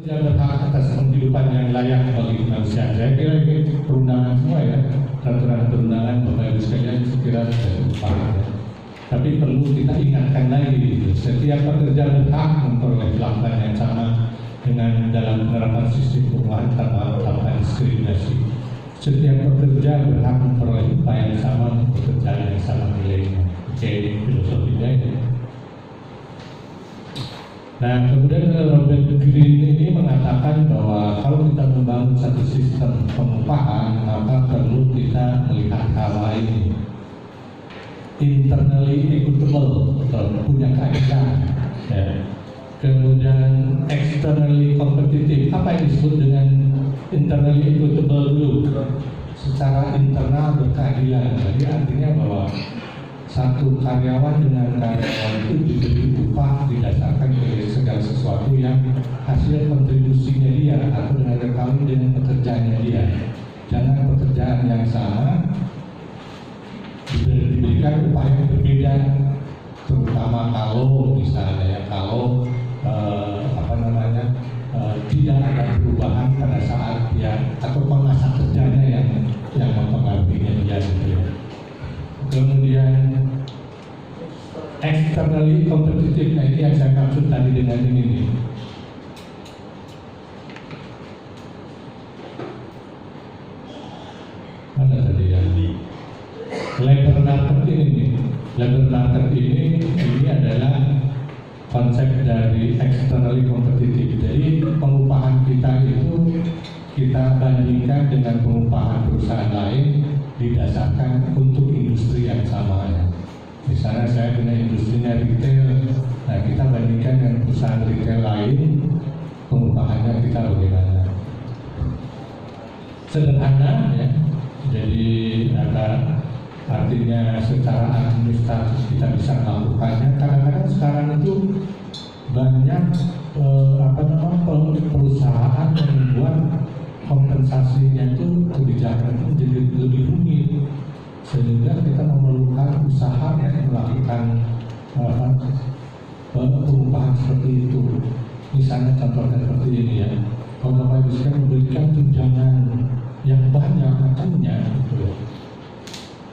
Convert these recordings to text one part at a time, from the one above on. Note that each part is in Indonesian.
Tidak berhak atas penghidupan yang layak bagi manusia. Saya kira ini perundangan semua ya, peraturan perundangan Bapak Ibu sekalian sekira sudah paham ya. Tapi perlu kita ingatkan lagi, setiap pekerja berhak memperoleh perlakuan yang sama dengan dalam penerapan sistem keuangan tanpa diskriminasi. Setiap pekerja berhak memperoleh upaya yang sama untuk pekerjaan yang sama nilainya. Oke, filosofinya ini. Nah, kemudian Robert Greene ini mengatakan bahwa kalau kita membangun satu sistem pengupahan, maka perlu kita melihat hal lain. Internally equitable, punya keadilan. Ya. Kemudian externally competitive. Apa yang disebut dengan internally equitable dulu? Secara internal berkeadilan. Jadi artinya bahwa satu karyawan dengan karyawan itu diberi upah didasarkan dari segala sesuatu yang hasil kontribusinya dia atau dengan kali dengan pekerjaannya dia. Jangan pekerjaan yang sama diberikan upah yang berbeda, terutama kalau misalnya ya kalau tidak ada perubahan pada saat dia atau masa kerjanya yang mempengaruhinya dia gitu ya. Kemudian externally competitive, nah ini yang saya maksud tadi dengan ini nih. Mana tadi ya? Labor market ini nih. Labor market ini adalah konsep dari externally competitive. Jadi pengupahan kita itu kita bandingkan dengan pengupahan perusahaan lain didasarkan untuk industri yang sama ya. Misalnya saya punya industrinya retail, nah kita bandingkan dengan perusahaan retail lain, pengupahannya kita bagaimana? Sederhana ya, jadi artinya secara administratif kita bisa melakukannya. Kadang-kadang sekarang itu banyak perusahaan yang membuat kompensasinya itu kebijakan itu jadi lebih rumit, sehingga kita memerlukan usaha yang melakukan perubahan seperti itu. Misalnya contohnya seperti ini ya, kalau Bapak Ibu sekalian memberikan tunjangan yang banyak nantinya gitu ya,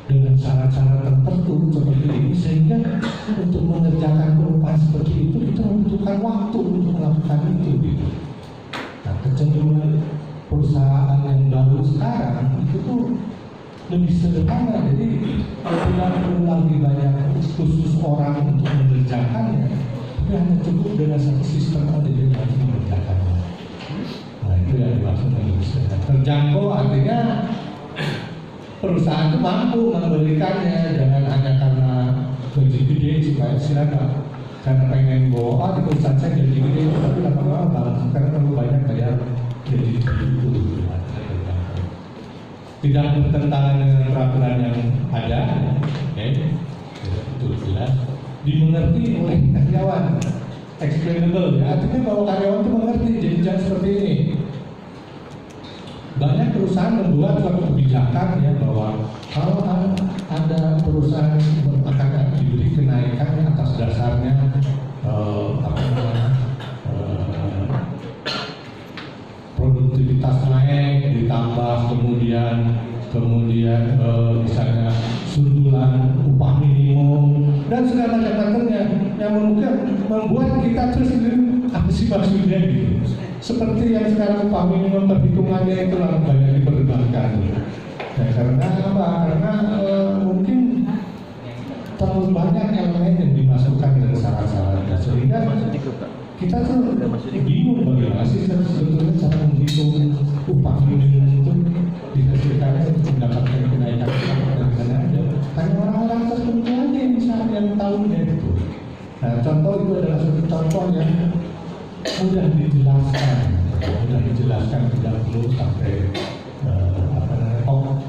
dengan syarat-syarat tertentu seperti ini, sehingga untuk mengerjakan perubahan seperti itu kita membutuhkan waktu untuk melakukan itu gitu. Nah, kecenderungan perusahaan yang baru sekarang itu tuh lebih sederhana, jadi tidak perlu lagi banyak khusus orang untuk mengerjakannya, tapi hanya cukup dengan satu sistem aja dia harus mengerjakannya. Nah itu yang dimaksud dengan terjangkau, artinya perusahaan itu mampu memberikannya, jangan hanya karena gaji gede supaya silakan karena pengen bawa di perusahaan saya gaji gede, tapi lama-lama karena terlalu banyak bayar gaji itu. Tidak bertentangan dengan peraturan yang ada, itu jelas dimengerti oleh karyawan, explainable ya, artinya bahwa karyawan itu mengerti, jadi jangan seperti ini. Banyak perusahaan membuat suatu kebijakan ya bahwa kalau ada perusahaan akan diberi kenaikan atas dasarnya produktivitas naik, ditambah kemudian misalnya sundulan upah minimum dan segala macamnya yang membuat kita terus apa sih maksudnya gitu. Seperti yang sekarang upah minimum perhitungannya itu banyak diperdebatkan. Ya, karena apa? Karena mungkin terlalu banyak elemen yang dimasukkan dari syarat-syaratnya, sehingga kita tuh bingung bagaimana sih sebetulnya cara menghitung upah minimum itu dihasilkannya untuk mendapatkan kenaikan dan ada. Hanya orang-orang tertentu aja yang bisa yang tahunya itu. Nah, contoh itu adalah satu contoh yang mudah dijelaskan, tidak perlu sampai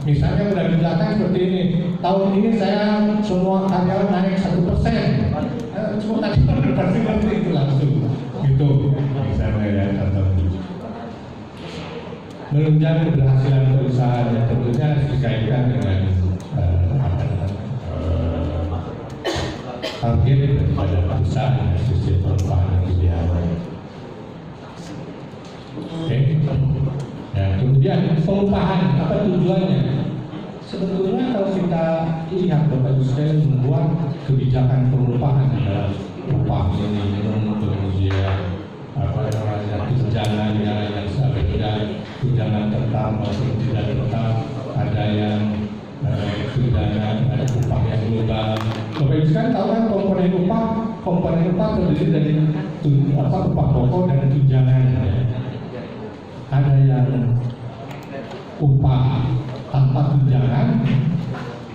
misalnya mudah dijelaskan seperti ini. Tahun ini saya semua karyawan naik 1%. Semua karyawan pasti seperti itu langsung. Gitu. Misalnya ya contoh. Menunjang keberhasilan perusahaan yang tentunya harus dikaitkan dengan target daripada perusahaan sistem perubahan yang ideal. Oke. Ya, kemudian pengupahan apa tujuannya? Sebetulnya kalau kita lihat Bapak Ibu sekalian membuat kebijakan pengupahan dalam upah minimum, kemudian apa namanya tunjangannya yang berbeda, tunjangan tetap maupun tidak tetap, ada yang tunjangan, ada upah yang global. Bapak Ibu sekalian tahu kan komponen upah terdiri dari upah pokok dan tunjangan. Ada yang upah tanpa tunjangan,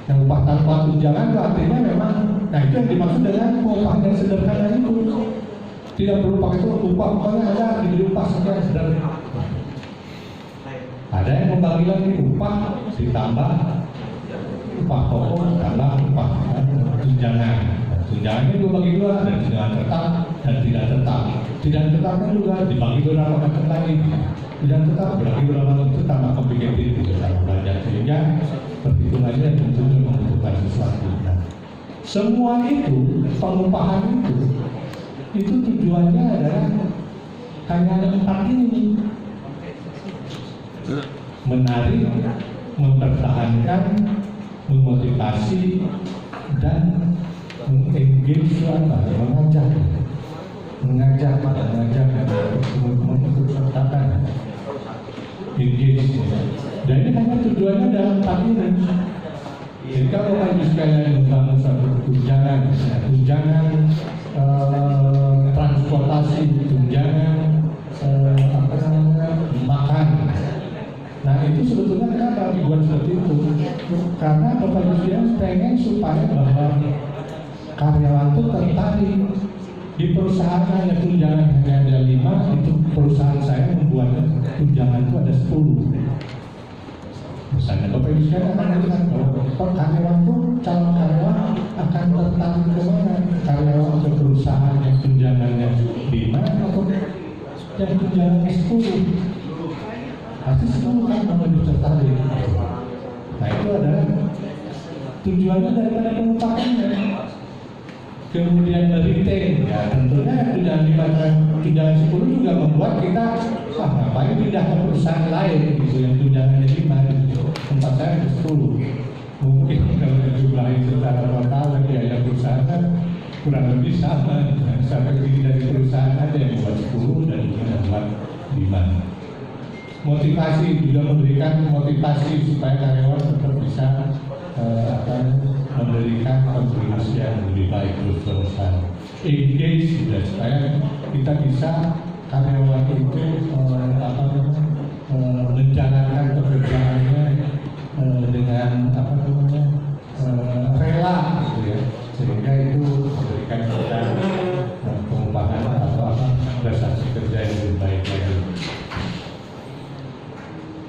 yang upah tanpa tunjangan itu artinya memang, nah itu yang dimaksud dengan upah yang sederhana itu. Tidak perlu pakai itu upah, pokoknya ada diberi upah sekian sederhana. Ada yang membagi lagi upah ditambah upah pokok tambah upah tunjangan. Tunjangannya juga bagi dua, ada tunjangan tetap dan tidak tetap. Tidak tetapnya juga dibagi beberapa macam lagi. Tidak tetap bagi beberapa itu tambah complicated juga sama belajar, sehingga perhitungannya tentunya membutuhkan sesuatu. Nah, semua itu pengupahan itu tujuannya adalah hanya 4 ini: menarik, mempertahankan, memotivasi, dan mengengage, mengajak sertakan engage. Dan ini hanya tujuannya dalam 4 ini. Jadi kalau Bapak sekalian membangun suatu tunjangan transportasi, tunjangan makan. Nah itu sebetulnya kenapa dibuat seperti itu? Karena Bapak Ibu pengen supaya bahwa karyawan itu tertarik. Di perusahaan hanya tunjangan hanya ada 5, itu perusahaan saya membuat tunjangan itu ada 10. Misalnya Bapak Ibu sekalian akan melihat bahwa karyawan itu, calon karyawan akan tertarik ke mana? Karyawan ke perusahaan yang tunjangannya 5 atau yang tunjangannya 10. Pasti 10 kan lebih tertarik. Nah itu adalah tujuannya daripada pengupahannya. Kemudian retain, ya tentunya tunjangan 10 juga membuat kita ngapain pindah ke perusahaan lain gitu yang tunjangannya 5 gitu. Tempat saya 10. Mungkin kalau dijumlahin secara total biaya perusahaan kan kurang lebih sama. Sampai dari perusahaan ada yang buat 10 dan juga yang buat 5. Motivasi juga, memberikan motivasi supaya karyawan tetap bisa memberikan kontribusi yang lebih baik untuk perusahaan. Engage juga supaya kita bisa karyawan itu menjalankan pekerjaannya dengan rela gitu ya, sehingga itu memberikan kita pengupahan atau prestasi kerja yang lebih baik lagi.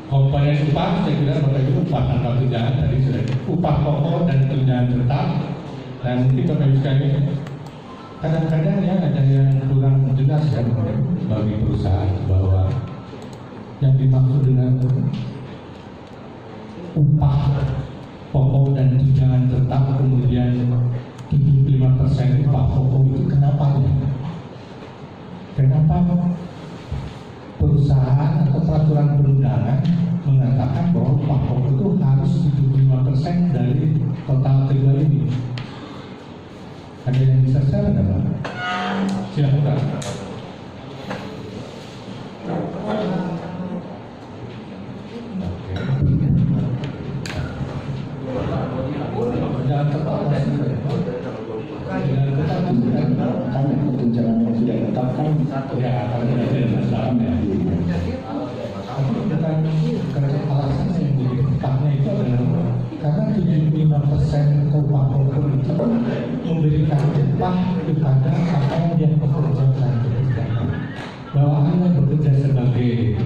Komponen upah, saya kira Bapak Ibu, upah tanpa tunjangan tadi sudah, upah pokok dan tunjangan tetap. Dan mungkin Bapak Ibu sekalian, kadang-kadang ya ada yang kurang jelas ya bagi perusahaan bahwa yang dimaksud dengan upah pokok dan tunjangan tetap kemudian 75% upah pokok itu kenapa ya? Kenapa perusahaan atau peraturan perundangan mengatakan bahwa upah pokok itu harus 75% dari total kerja ini? Ada yang bisa share nggak Pak? Silakan. Jangan tertawa. Karena tunjangan yang sudah ditetapkan ya kalau tidak masalah ya. Bukan alasannya yang ditetapnya itu adalah karena 75% upah pokok itu memberikan upah kepada apa yang dia pekerjakan. Bahwa Anda bekerja sebagai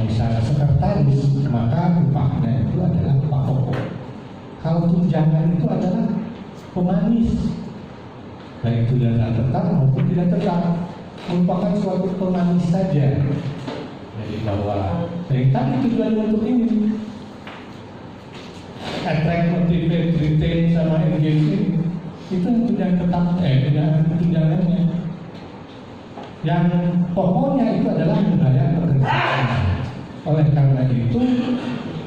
misalnya sekretaris, maka upahnya itu adalah upah pokok. Kalau tunjangan itu adalah pemanis, baik tunjangan tetap maupun tidak tetap, merupakan suatu pemanis saja. Jadi bahwa yang tadi tujuan untuk ini attract, motivate, retain sama engage itu tunjangan tetap, tunjangannya. Yang pokoknya itu adalah membayar itu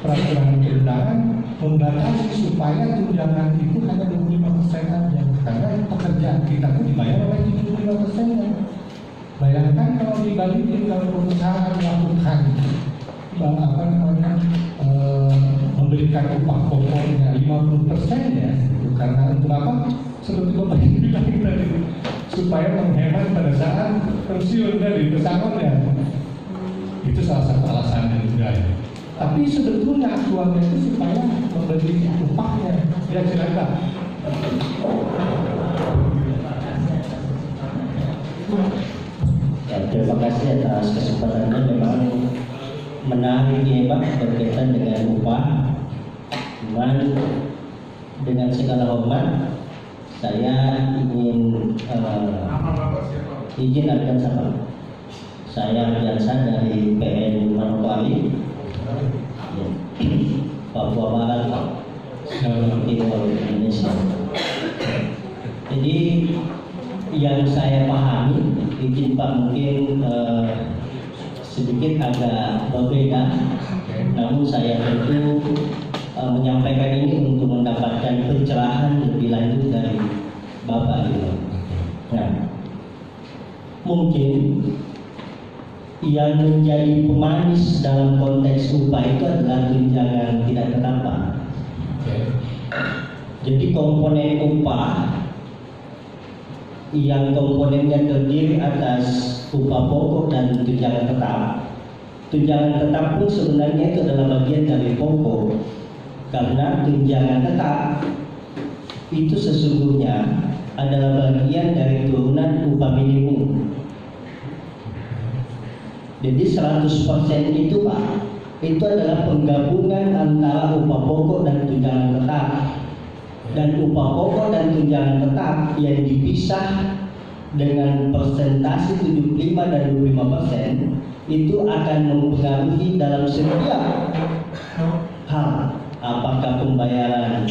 peraturan perundangan membatasi supaya tunjangan itu hanya 25% saja, karena pekerjaan kita pun dibayar oleh 75%. Bayangkan kalau dibalikin, kalau perusahaan melakukan memberikan upah pokoknya 50% ya, karena untuk apa? Seperti Bapak yang bilang tadi, supaya menghemat pada saat pensiun dari pesangon ya. Itu salah satu alasannya juga ya. Tapi sebetulnya aktualnya itu supaya memberi upahnya. Ya silakan. Ya, terima kasih atas kesempatannya. Memang menarik ya Pak berkaitan dengan upah. Cuman dengan segala hormat saya ingin izin akan sama. Saya Ardiansyah dari PN Manokwari, Papua Barat, Timur Indonesia. Jadi yang saya pahami, izin Pak mungkin sedikit agak berbeda, namun saya tentu menyampaikan ini untuk mendapatkan pencerahan lebih lanjut dari Bapak ini. Nah, mungkin yang menjadi pemanis dalam konteks upah itu adalah tunjangan tidak tetap, Pak. Jadi komponen upah yang komponennya terdiri atas upah pokok dan tunjangan tetap. Tunjangan tetap pun sebenarnya itu adalah bagian dari pokok, karena tunjangan tetap itu sesungguhnya adalah bagian dari turunan upah minimum. Jadi 100% itu Pak, itu adalah penggabungan antara upah pokok dan tunjangan tetap. Dan upah pokok dan tunjangan tetap yang dipisah dengan persentase 75 dan 25% itu akan mempengaruhi dalam setiap hal, apakah pembayaran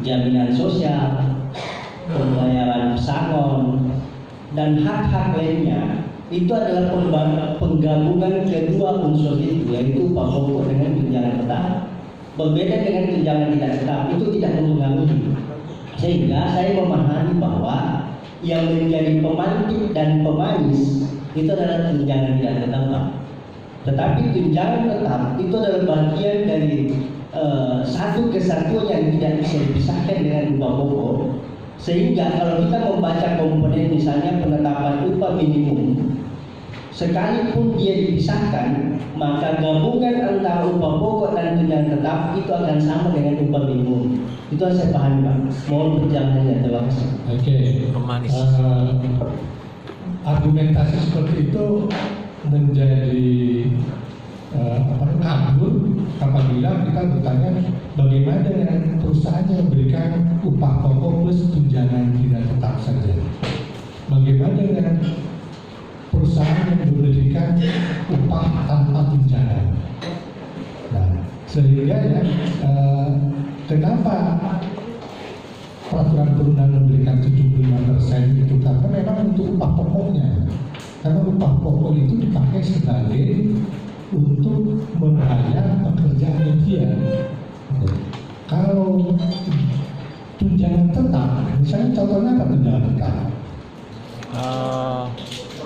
jaminan sosial, pembayaran pesangon, dan hak-hak lainnya. Itu adalah penggabungan kedua unsur itu, yaitu upah pokok dengan tunjangan tetap. Berbeda dengan tunjangan tidak tetap, itu tidak mempengaruhi. Sehingga saya memahami bahwa yang menjadi pemantik dan pemanis itu adalah tunjangan tidak tetap. Tetapi tunjangan tetap itu adalah bagian dari satu kesatuan yang tidak bisa dipisahkan dengan upah pokok. Sehingga kalau kita membaca komponen misalnya penetapan upah minimum, sekalipun dia dipisahkan, maka gabungan antara upah pokok dan tunjangan tetap itu akan sama dengan upah minimum. Itu yang saya pahami Pak. Mohon penjelasannya, terima kasih. Oke. Argumentasi seperti itu menjadi kabur apabila kita bertanya bagaimana dengan perusahaan yang memberikan upah pokok plus tunjangan tidak tetap saja. Bagaimana dengan perusahaan yang memberikan upah tanpa tunjangan. Nah, sehingga ya, kenapa peraturan perundangan memberikan 75% itu karena memang untuk upah pokoknya. Karena upah pokok itu dipakai sebagai untuk membayar pekerjaan dia. Kalau tunjangan tetap, misalnya contohnya apa tunjangan tetap?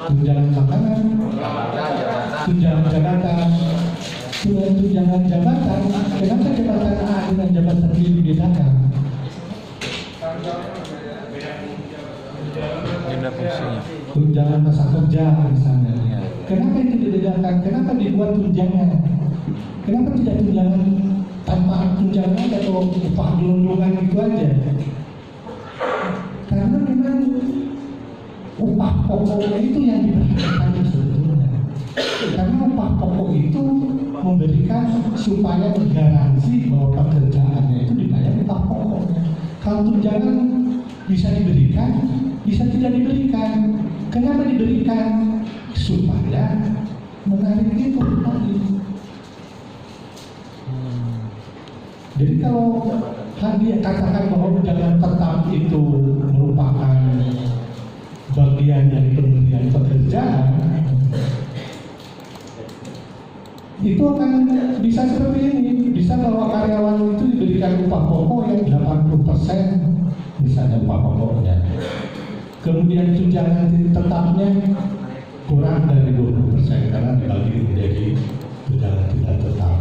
Tunjangan makanan, tunjangan jabatan, tunjangan jabatan. Kenapa jabatan A dengan jabatan B dibedakan? Tunjangan masa kerja misalnya. Kenapa itu dibedakan? Kenapa dibuat tunjangan? Kenapa tidak tunjangan tanpa tunjangan atau upah gelondongan itu aja? Karena memang upah pokok itu yang diperhatikan sebetulnya. Karena upah pokok itu memberikan supaya menggaransi bahwa pekerjaannya itu dibayar upah pokoknya. Kalau tunjangan bisa diberikan, bisa tidak diberikan. Kenapa diberikan? Supaya menarik itu tadi. Jadi kalau dia katakan bahwa tunjangan tetap itu merupakan bagian dari pemberian pekerjaan, itu akan bisa seperti ini, bisa bahwa karyawan itu diberikan upah pokok yang 80% misalnya upah pokoknya, kemudian tunjangan tetapnya kurang dari 20% karena dibagi menjadi tunjangan tidak tetap.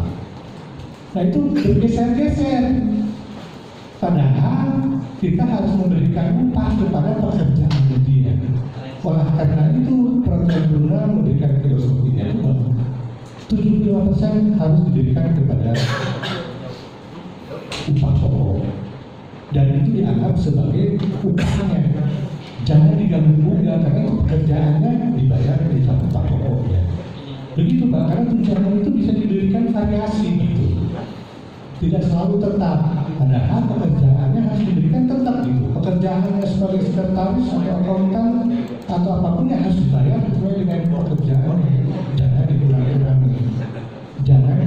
Nah itu bergeser-geser, padahal kita harus memberikan upah kepada pekerjaan dia. Oleh karena itu Peraturan Perundang memberikan filosofinya itu bahwa 75% harus diberikan kepada upah pokok, dan itu dianggap sebagai upahnya. Jangan diganggu-ganggu karena pekerjaannya dibayar di dalam upah pokoknya. Begitu Pak, karena tunjangan itu bisa diberikan variasi gitu, tidak selalu tetap. Padahal pekerjaannya harus diberikan tetap gitu. Pekerjaannya sebagai sekretaris atau akuntan atau apapun yang harus dibayar sesuai dengan pekerjaan. Jangan dikurangi, jangan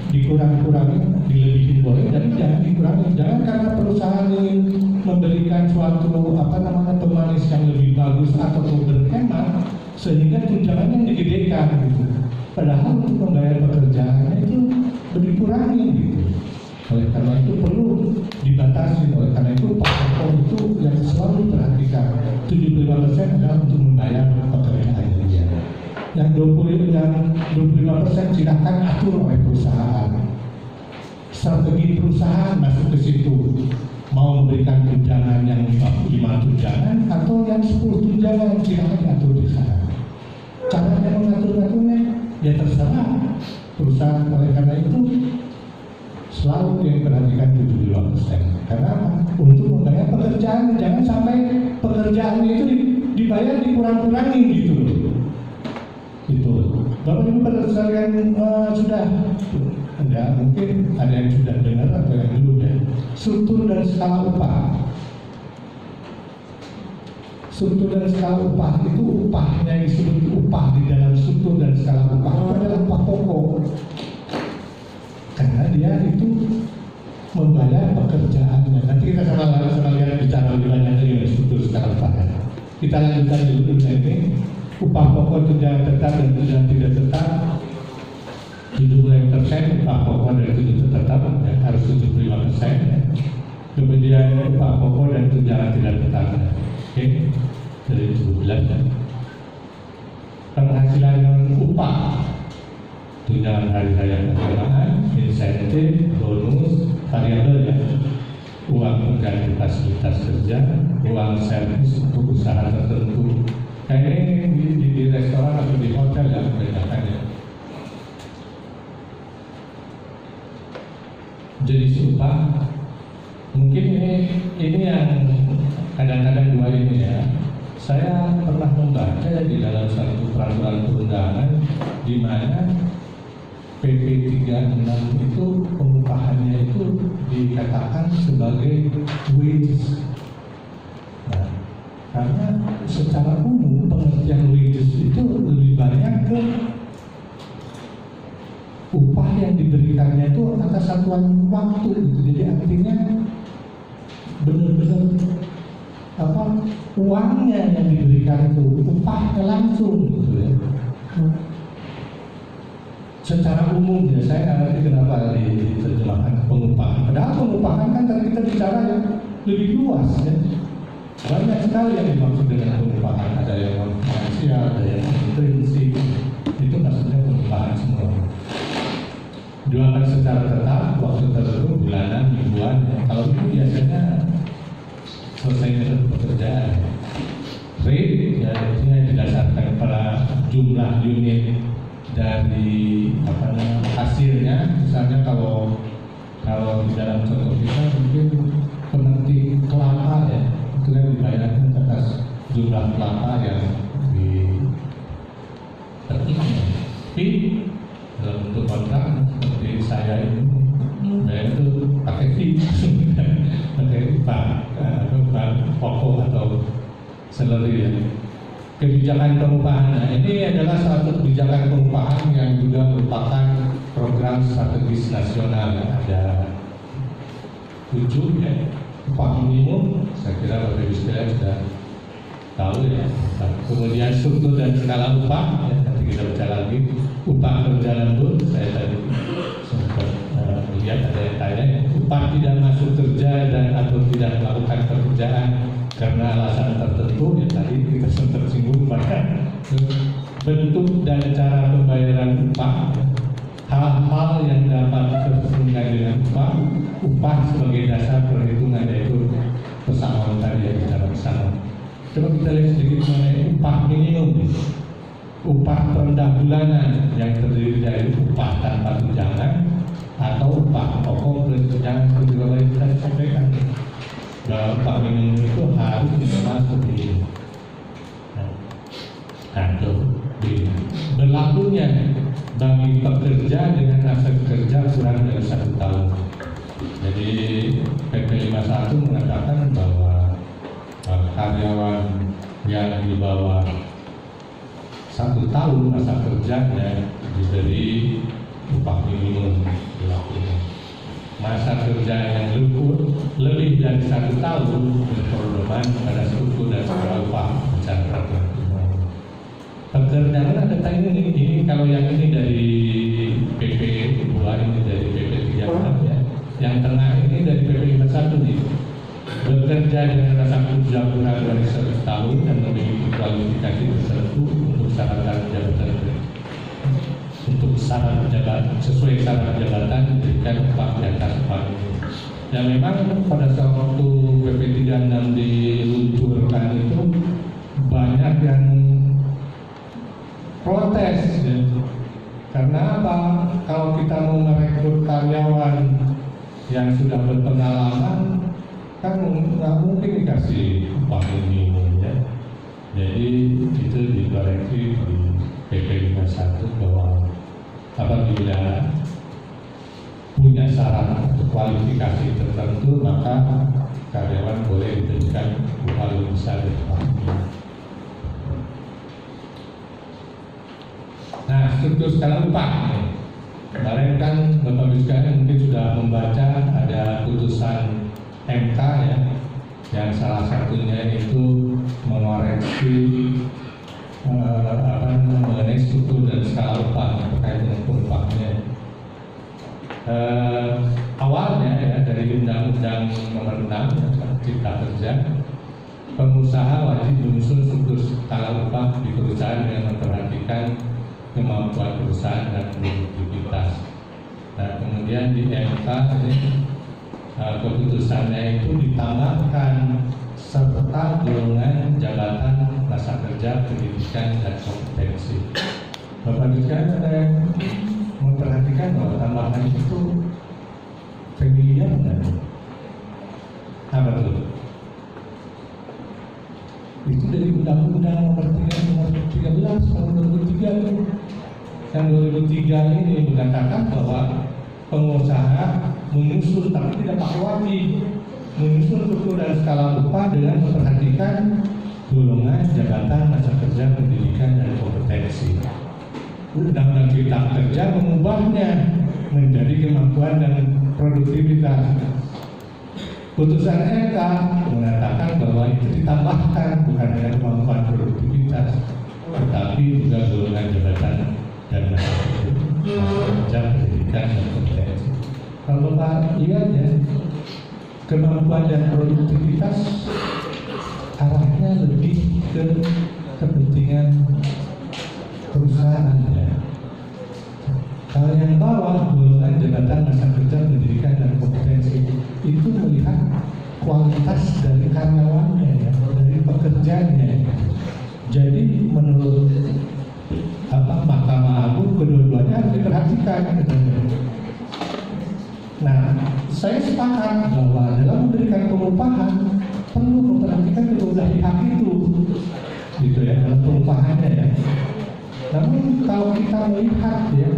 dikurang-kurangi, dilebihin boleh, tapi jangan dikurangi. Jangan karena perusahaan ingin memberikan suatu pemanis yang lebih bagus atau berhemat sehingga tunjangannya digedekan gitu. Padahal untuk membayar pekerjaannya itu dikurangi gitu. Oleh karena itu perlu dibatasi. Oleh karena itu upah pokok itu yang selalu perhatikan 75% adalah untuk membayar pekerjaan dia. Yang 25% silakan atur oleh perusahaan. Strategi perusahaan masuk ke situ. Mau memberikan tunjangan yang 5 tunjangan atau yang 10 tunjangan, silakan atur di sana. Caranya mengatur-aturnya ya terserah perusahaan. Oleh karena itu selalu yang perhatikan 75%. Karena untuk membayar pekerjaan, jangan sampai pekerjaan itu dibayar dikurang-kurangin gitu loh. Itu Bapak Ibu berdasarkan sudah enggak, mungkin ada yang sudah dengar atau yang belum ya. Struktur dan skala upah. Struktur dan skala upah itu upahnya yang disebut upah di dalam struktur dan skala upah itu adalah upah pokok. Karena dia itu membayar pekerjaannya. Nanti kita sama lihat bicara lebih banyak dari struktur skala upah. Kita lanjutkan dulu ini. Upah pokok tunjangan tetap dan tunjangan tidak tetap 75%, upah pokok dan tunjangan tetap ya, harus 75%. Ya. Kemudian upah pokok dan tunjangan tidak tetap. Oke, dari 17 ya. Penghasilan upah, tunjangan hari raya keagamaan, insentif, bonus, variabel ya, uang pengganti fasilitas kerja, uang servis untuk usaha tertentu. Kayaknya di restoran atau di hotel ya membedakan ya. Jadi upah mungkin ini yang kadang-kadang dua ini ya. Saya pernah membaca di dalam satu peraturan perundangan di mana PP 36 itu pengupahannya itu dikatakan sebagai wages. Nah, karena secara umum pengertian wages itu lebih banyak ke upah yang diberikannya itu atas satuan waktu gitu. Jadi artinya benar-benar uangnya yang diberikan itu upahnya langsung gitu ya. Secara umum ya, saya nggak ngerti kenapa diterjemahkan pengupahan. Padahal pengupahan kan kita bicara yang lebih luas ya. Banyak sekali yang dimaksud dengan pengupahan. Ada yang non finansial, ada yang intrinsik. Itu maksudnya pengupahan semua. Dijualkan secara tetap, waktu tertentu, bulanan, mingguan. Kalau itu biasanya selesainya pekerjaan. Rate ya itu didasarkan pada jumlah unit dari hasilnya. Misalnya kalau di dalam contoh kita mungkin pemetik kelapa ya, itu kan dibayarkan atas jumlah kelapa yang dipetik. Tapi dalam bentuk kontrak seperti saya ini, saya itu pakai fee, pakai bahan pokok atau salary ya. Kebijakan pengupahan, nah, ini adalah satu kebijakan pengupahan yang juga merupakan program strategis nasional ya. Ada 7 ya, upah minimum, saya kira Bapak Ibu sekalian sudah tahu ya. Kemudian struktur dan skala upah, ya, nanti kita baca lagi. upah kerja lembur, saya tadi sempat lihat ada yang tanya, upah tidak masuk kerja dan atau tidak melakukan pekerjaan karena alasan tertentu, ya tadi kita sempat singgung pada bentuk dan cara pembayaran upah, hal-hal yang dapat terhubungkan dengan upah sebagai dasar perhitungan, yaitu pesangon tadi yang bicara pesangon. Coba kita lihat sedikit mengenai upah minimum, upah rendah bulanan yang terdiri dari upah tanpa tunjangan atau upah pokok plus tunjangan. Juga kita sampaikan bahwa upah minimum itu harus masuk di berlakunya bagi pekerja dengan masa kerja kurang dari 1 tahun. Jadi PP 51 mengatakan bahwa karyawan yang di bawah 1 tahun masa kerjanya diberi upah minimum berlakunya. Masa kerja yang lebih dari 1 tahun berpedoman pada struktur dan skala upah secara peraturan. Pekerjaan ada tanya ini kalau yang ini dari PP 2, ini dari PP 36 ya. Yang tengah ini dari PP 51 nih. Bekerja dengan rasa kerja kurang dari 1 tahun dan memiliki kualifikasi tertentu untuk syarat jabatan sesuai syarat jabatan diberikan upah di atas upah ini. Ya memang pada saat waktu PP 36 diluncurkan itu banyak yang protes ya. Karena apa? Kalau kita mau merekrut karyawan yang sudah berpengalaman kan nggak mungkin dikasih upah minimum ya. Jadi itu dikoreksi di PP 51 bahwa apabila punya syarat kualifikasi tertentu maka karyawan boleh diberikan upah lebih besar dari upah minimum. Nah, struktur skala upah. Kemarin kan Bapak Ibu sekalian mungkin sudah membaca ada putusan MK ya, yang salah satunya itu mengoreksi mengenai struktur dan skala upah terkait dengan upahnya. Awalnya ya dari Undang-Undang Nomor 6 Cipta Kerja, pengusaha wajib menyusun struktur skala upah di perusahaan dengan memperhatikan kemampuan perusahaan dan produktivitas. Nah, kemudian di MK ini keputusannya itu ditambahkan serta golongan jabatan masa kerja, pendidikan dan kompetensi. Bapak Ibu sekalian ada yang memperhatikan bahwa tambahan itu familiar enggak? Apa tuh? Itu dari Undang-Undang Nomor 13 tahun 2003. Yang 2003 ini mengatakan bahwa pengusaha menyusun, tapi tidak pakai wajib, menyusun struktur dan skala upah dengan memperhatikan golongan jabatan masa kerja, pendidikan dan kompetensi. Undang-Undang Cipta Kerja mengubahnya menjadi kemampuan dan produktivitas. Putusan MK mengatakan bahwa itu ditambahkan bukan hanya kemampuan produktivitas, tetapi juga golongan jabatan dan masa kerja, pendidikan dan kompetensi. Kalau Bapak lihat ya, kemampuan dan produktivitas arahnya lebih ke kepentingan perusahaan ya. Kalau yang bawah golongan jabatan masa kerja, pendidikan dan kompetensi itu melihat kualitas dari karyawannya ya, dari pekerjaannya. Jadi menurut Mahkamah Agung kedua-duanya harus diperhatikan. Nah, saya sepakat bahwa dalam memberikan pengupahan perlu memperhatikan kedua belah pihak itu, gitu ya, dalam pengupahannya ya. Namun kalau kita melihat ya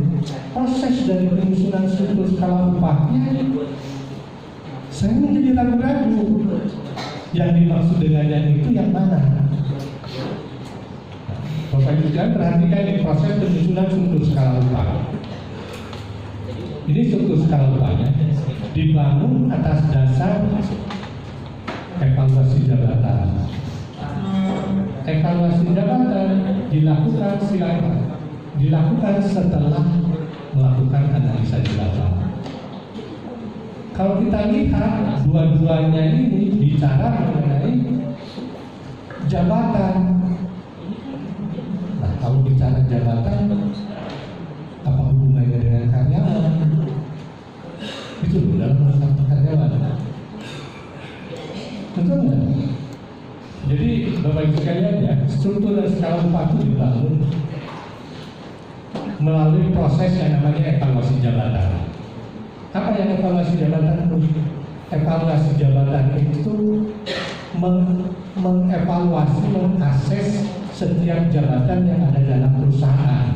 proses dari penyusunan struktur skala upahnya, saya menjadi ragu-ragu yang dimaksud dengannya itu yang mana. Bapak Ibu sekalian perhatikan ini proses penyusunan struktur skala upah. Ini struktur skala upahnya dibangun atas dasar evaluasi jabatan. Evaluasi jabatan dilakukan silakan dilakukan setelah melakukan analisa jabatan. Kalau kita lihat dua-duanya ini bicara mengenai jabatan. Nah, kalau bicara jabatan, apa hubungannya dengan karyawan? Itu dalam masalah karyawan. Betul nggak? Jadi Bapak Ibu sekalian ya, struktur dan skala upah itu dibangun melalui proses yang namanya evaluasi jabatan. Apa yang evaluasi jabatan? Evaluasi jabatan itu mengevaluasi, mengakses setiap jabatan yang ada dalam perusahaan.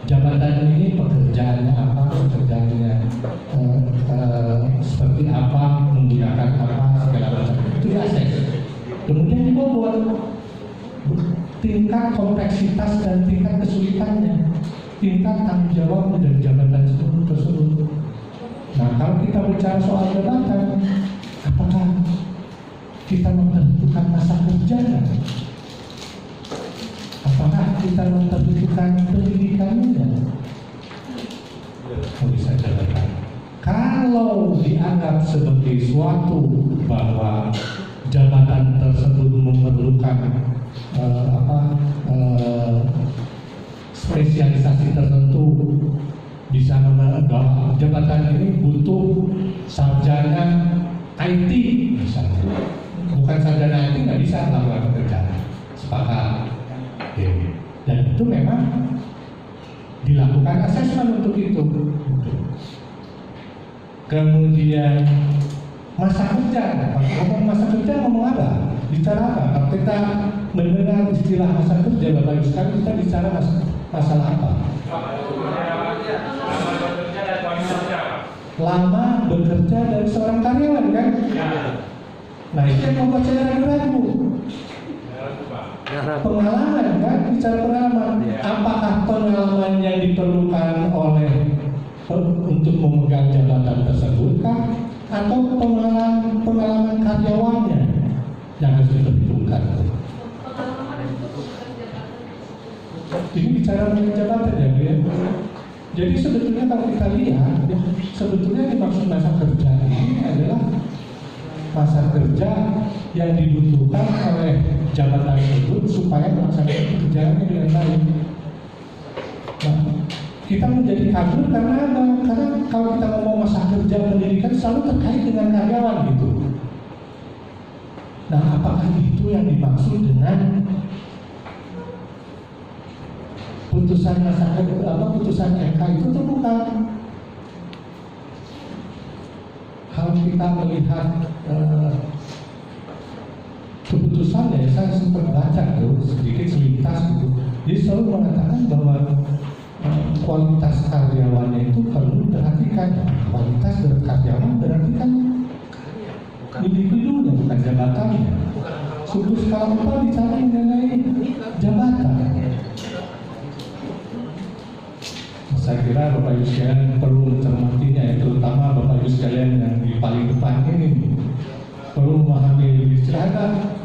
Jabatan ini pekerjaannya apa, pekerjaannya seperti apa, menggunakan apa, segala macam. Itu diakses. Kemudian dibobot tingkat kompleksitas dan tingkat kesulitannya, tingkat tanggung jawab dari jabatan tersebut. Nah, kalau kita bicara soal jabatan, apakah kita menentukan masa kerja? Apakah kita menentukan pendidikannya? Oh, bisa jabatan. Kalau dianggap sebagai suatu bahwa jabatan tersebut memerlukan spesialisasi tertentu, bisa bahwa jabatan ini butuh sarjana IT misalnya. Bukan sarjana IT nggak bisa melakukan pekerjaan. Sepakat. Dan itu memang dilakukan asesmen untuk itu. Kemudian masa kerja, ngomong masa kerja ngomong apa? Bicara apa? Kalau kita mendengar istilah masa kerja, Bapak Ibu sekalian, kita bicara masalah apa? Lama bekerja dari seorang karyawan, kan? Nah, itu yang membuat saya ragu-ragu. Pengalaman, kan? Bicara pengalaman. Apakah pengalaman yang diperlukan oleh untuk memegang jabatan tersebut, kan? Atau pengalaman karyawannya yang harus diperhitungkan? Ini bicara mengenai jabatan ya, Bu ya. Jadi sebetulnya kalau kita lihat, sebetulnya dimaksud masa kerja ini adalah masa kerja yang dibutuhkan oleh jabatan tersebut supaya melaksanakan pekerjaannya dengan baik. Nah, kita menjadi kabur karena apa? Karena kalau kita ngomong masa kerja pendidikan selalu terkait dengan karyawan gitu. Nah, apakah itu yang dimaksud dengan putusan putusan MK itu tuh bukan? Kalau kita melihat keputusannya, saya sempat baca tuh sedikit selintas gitu. Dia selalu mengatakan bahwa kualitas karyawannya itu perlu diperhatikan. Kualitas dari karyawan berarti kan individunya, bukan jabatannya. Struktur skala upah bicara mengenai jabatan. Saya kira Bapak Ibu sekalian perlu mencermatinya, ya, terutama Bapak Ibu sekalian yang di paling depan ini perlu memahami lebih secara.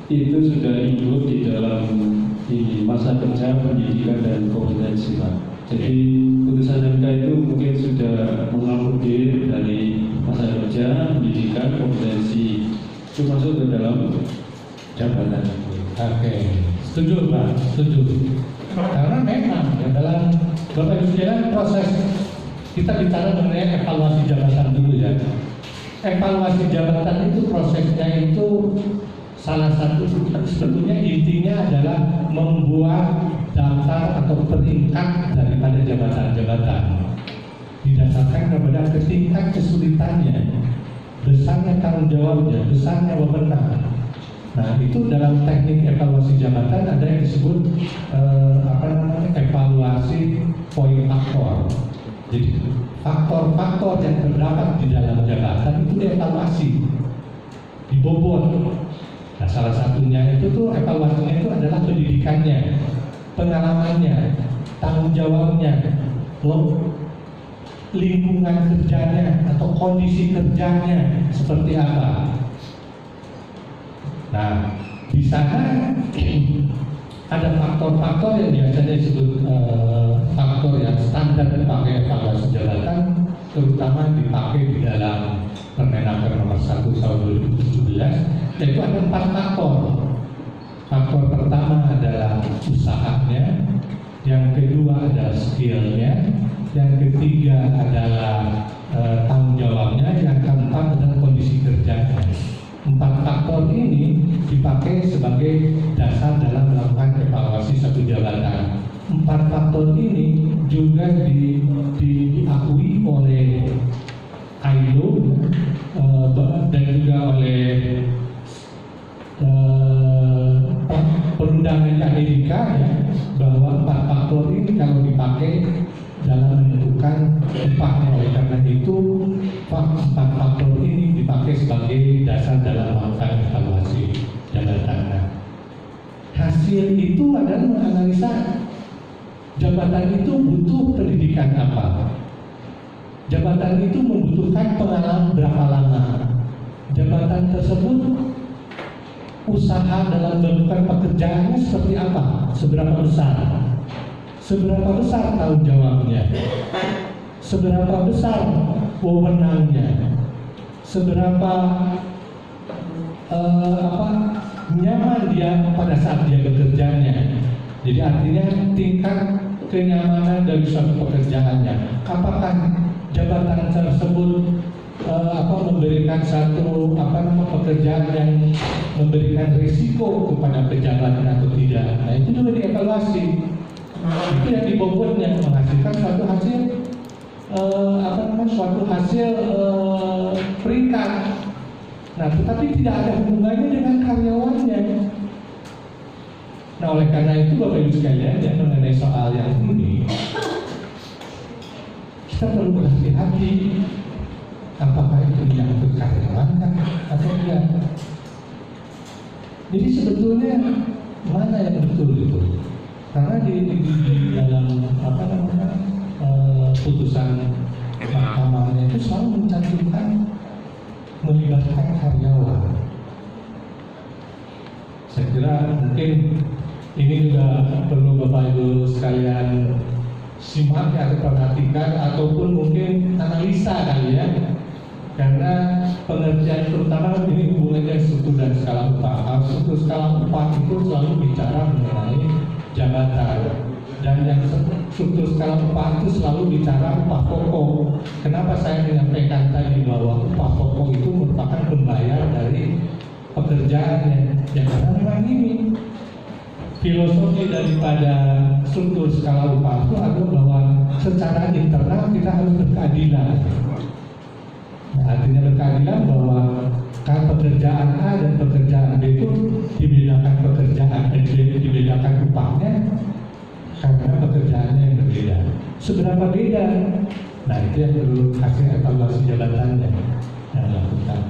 Itu sudah include di dalam masa kerja, pendidikan dan kompetensi, Pak. Jadi putusan MK itu mungkin sudah mengakomodir dari masa kerja, pendidikan, kompetensi, itu masuk ke dalam jabatan. Oke, setuju Pak, setuju. Karena memang ya, dalam Bapak Ibu sekalian proses kita bicara mengenai evaluasi jabatan dulu ya. Evaluasi jabatan itu prosesnya itu salah satu sebetulnya intinya adalah membuat daftar atau peringkat daripada jabatan-jabatan didasarkan kepada tingkat kesulitannya, besarnya tanggung jawabnya, besarnya wewenang. Nah, itu dalam teknik evaluasi jabatan ada yang disebut evaluasi poin faktor. Jadi faktor-faktor yang terdapat di dalam jabatan itu dievaluasi, dibobot. Nah, salah satunya itu tuh evaluasinya itu adalah pendidikannya, pengalamannya, tanggung jawabnya, lingkungan kerjanya atau kondisi kerjanya seperti apa. Nah, di sana ada faktor-faktor yang biasanya disebut faktor yang standar dipakai evaluasi jabatan, terutama dipakai di dalam Permenaker nomor 1 tahun 2017, yaitu ada 4 faktor. Faktor pertama adalah usahanya, yang kedua adalah skillnya, yang ketiga adalah tanggung jawabnya, yang keempat adalah kondisi kerjanya. 4 faktor ini dipakai sebagai dasar dalam melakukan evaluasi satu jabatan. 4 faktor ini juga diakui oleh ILO dan juga oleh perundangan Amerika, ya, bahwa 4 faktor ini kalau dipakai dalam menentukan upahnya. Oleh karena itu 4 faktor ini dipakai sebagai dasar dalam melakukan evaluasi jabatan. Hasil itu adalah menganalisa jabatan itu butuh pendidikan apa, jabatan itu membutuhkan pengalaman berapa lama, jabatan tersebut usaha dalam melakukan pekerjaannya seperti apa, seberapa besar tanggung jawabnya, seberapa besar wewenangnya, seberapa nyaman dia pada saat dia bekerjanya. Jadi artinya tingkat kenyamanan dari suatu pekerjaannya. Apakah jabatan tersebut memberikan satu pekerjaan yang memberikan risiko kepada pejabatnya atau tidak. Nah, itu juga dievaluasi. Itu yang dibobotnya menghasilkan suatu hasil peringkat. Nah, tetapi tidak ada hubungannya dengan karyawannya. Nah, oleh karena itu Bapak Ibu sekalian, ya, mengenai soal yang ini, kita perlu berhati-hati. Apakah itu menyangkut karyawan atau tidak? Jadi sebetulnya mana yang betul itu? Karena di dalam putusan mahkamahnya itu selalu mencantumkan melibatkan karyawan. Saya kira mungkin ini juga perlu Bapak Ibu sekalian simak atau perhatikan, ataupun mungkin analisa kali ya. Karena pengertian terutama ini hubungannya struktur dan skala upah. Struktur skala upah itu selalu bicara mengenai jabatan, dan yang struktur skala upah itu selalu bicara upah pokok. Kenapa saya menyampaikan tadi bahwa upah pokok itu merupakan pembayar dari pekerjaannya? Ya karena memang ini filosofi daripada struktur skala upah itu adalah bahwa secara internal kita harus berkeadilan. Nah, artinya berkeadilan bahwa kan pekerjaan A dan pekerjaan B itu dibedakan dibedakan upahnya karena pekerjaannya yang berbeda. Seberapa beda? Nah, itu yang perlu hasil evaluasi jabatannya yang dilakukan.